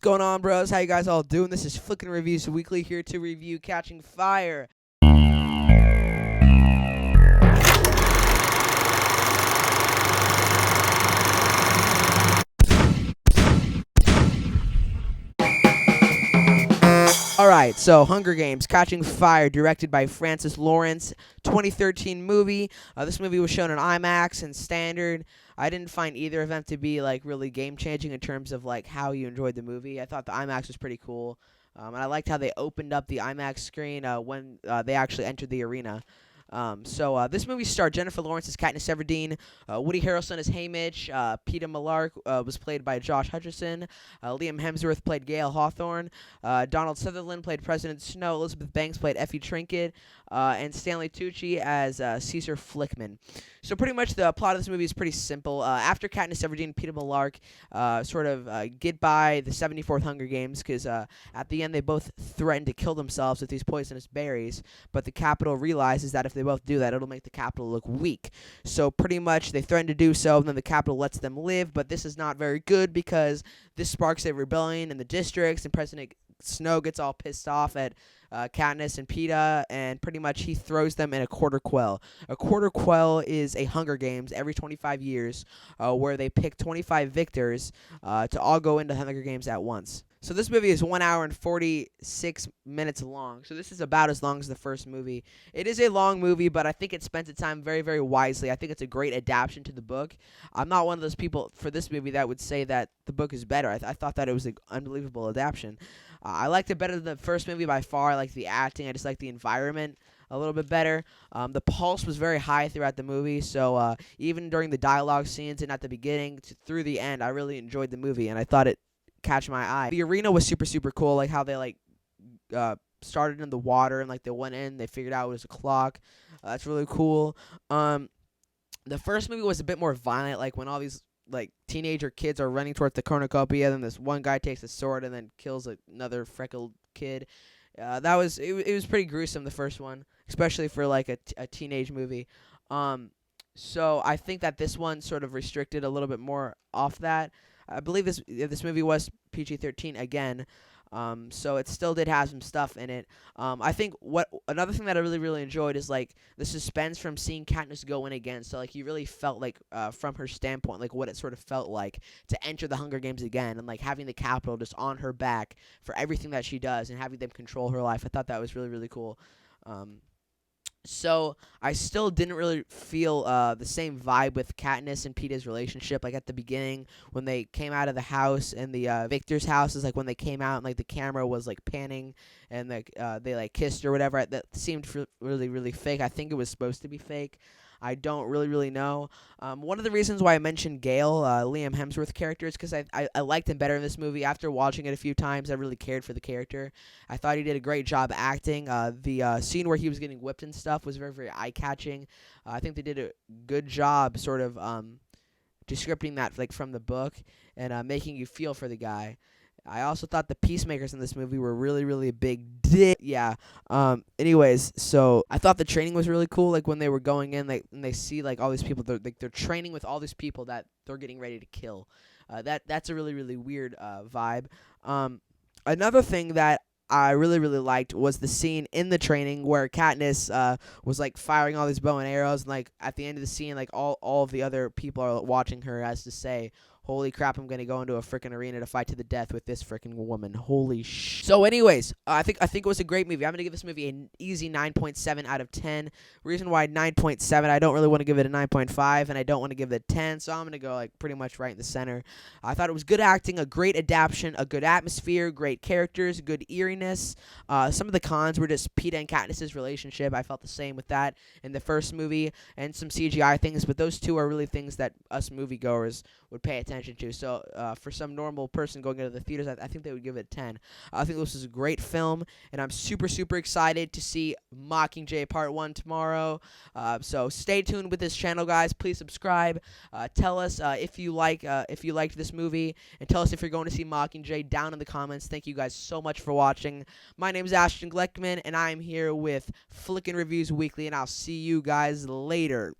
going on, bros? How you guys all doing? This is Flickin' Reviews Weekly, here to review Catching Fire. Alright, so Hunger Games, Catching Fire, directed by Francis Lawrence, 2013 movie. This movie was shown in IMAX and Standard. I didn't find either of them to be really game-changing in terms of how you enjoyed the movie. I thought the IMAX was pretty cool, and I liked how they opened up the IMAX screen when they actually entered the arena. This movie starred Jennifer Lawrence as Katniss Everdeen, Woody Harrelson as Haymitch, Peter Millark was played by Josh Hutcherson, Liam Hemsworth played Gale Hawthorne, Donald Sutherland played President Snow, Elizabeth Banks played Effie Trinket, and Stanley Tucci as Caesar Flickman. So pretty much the plot of this movie is pretty simple. After Katniss Everdeen and Peter Millark get by the 74th Hunger Games, because at the end they both threaten to kill themselves with these poisonous berries, but the Capitol realizes that if they both do that, it'll make the Capitol look weak. So pretty much they threaten to do so, and then the Capitol lets them live, but this is not very good because this sparks a rebellion in the districts, and President Snow gets all pissed off at Katniss and Peeta, and pretty much he throws them in a quarter quell. A quarter quell is a Hunger Games every 25 years where they pick 25 victors to all go into Hunger Games at once. So this movie is 1 hour and 46 minutes long. So this is about as long as the first movie. It is a long movie, but I think it spent its time very, very wisely. I think it's a great adaptation to the book. I'm not one of those people for this movie that would say that the book is better. I thought that it was an unbelievable adaptation. I liked it better than the first movie by far. I liked the acting. I just liked the environment a little bit better. The pulse was very high throughout the movie, so even during the dialogue scenes and at the beginning through the end, I really enjoyed the movie, and I thought it catch my eye. The arena was super, super cool, how they started in the water and they went in, they figured out it was a clock. That's really cool. The first movie was a bit more violent, when all these teenager kids are running towards the cornucopia, then this one guy takes a sword and then kills another freckled kid. It was pretty gruesome, the first one, especially for a teenage movie. So I think that this one sort of restricted a little bit more off that. I believe this movie was PG-13 again, so it still did have some stuff in it. I think another thing that I really, really enjoyed is the suspense from seeing Katniss go in again. So you really felt from her standpoint, what it sort of felt like to enter the Hunger Games again, and having the Capitol just on her back for everything that she does and having them control her life. I thought that was really, really cool. So I still didn't really feel the same vibe with Katniss and Peeta's relationship. At the beginning when they came out of the house, and the Victor's house is when they came out and the camera was panning and they kissed or whatever. That seemed really, really fake. I think it was supposed to be fake. I don't really know. One of the reasons why I mentioned Gale, Liam Hemsworth character, is because I liked him better in this movie. After watching it a few times, I really cared for the character. I thought he did a great job acting. The scene where he was getting whipped and stuff was very, very eye-catching. I think they did a good job sort of descripting that from the book and making you feel for the guy. I also thought the peacemakers in this movie were really, really a big dick. Yeah. Anyways, so I thought the training was really cool. When they were going in, and they see all these people, they're training with all these people that they're getting ready to kill. That's a really, really weird vibe. Another thing that I really, really liked was the scene in the training where Katniss was firing all these bow and arrows, and at the end of the scene, all of the other people are watching her as to say, holy crap, I'm going to go into a freaking arena to fight to the death with this freaking woman. Holy sh... So anyways, I think it was a great movie. I'm going to give this movie an easy 9.7 out of 10. Reason why 9.7, I don't really want to give it a 9.5, and I don't want to give it a 10, so I'm going to go pretty much right in the center. I thought it was good acting, a great adaptation, a good atmosphere, great characters, good eeriness. Some of the cons were just Peeta and Katniss's relationship. I felt the same with that in the first movie, and some CGI things, but those two are really things that us moviegoers would pay attention to. So for some normal person going into the theaters, I think they would give it a 10. I think this is a great film, and I'm super, super excited to see Mockingjay Part 1 tomorrow. So stay tuned with this channel, guys. Please subscribe. Tell us if you liked this movie, and tell us if you're going to see Mockingjay down in the comments. Thank you guys so much for watching. My name is Ashton Gleckman, and I'm here with Flickin' Reviews Weekly, and I'll see you guys later.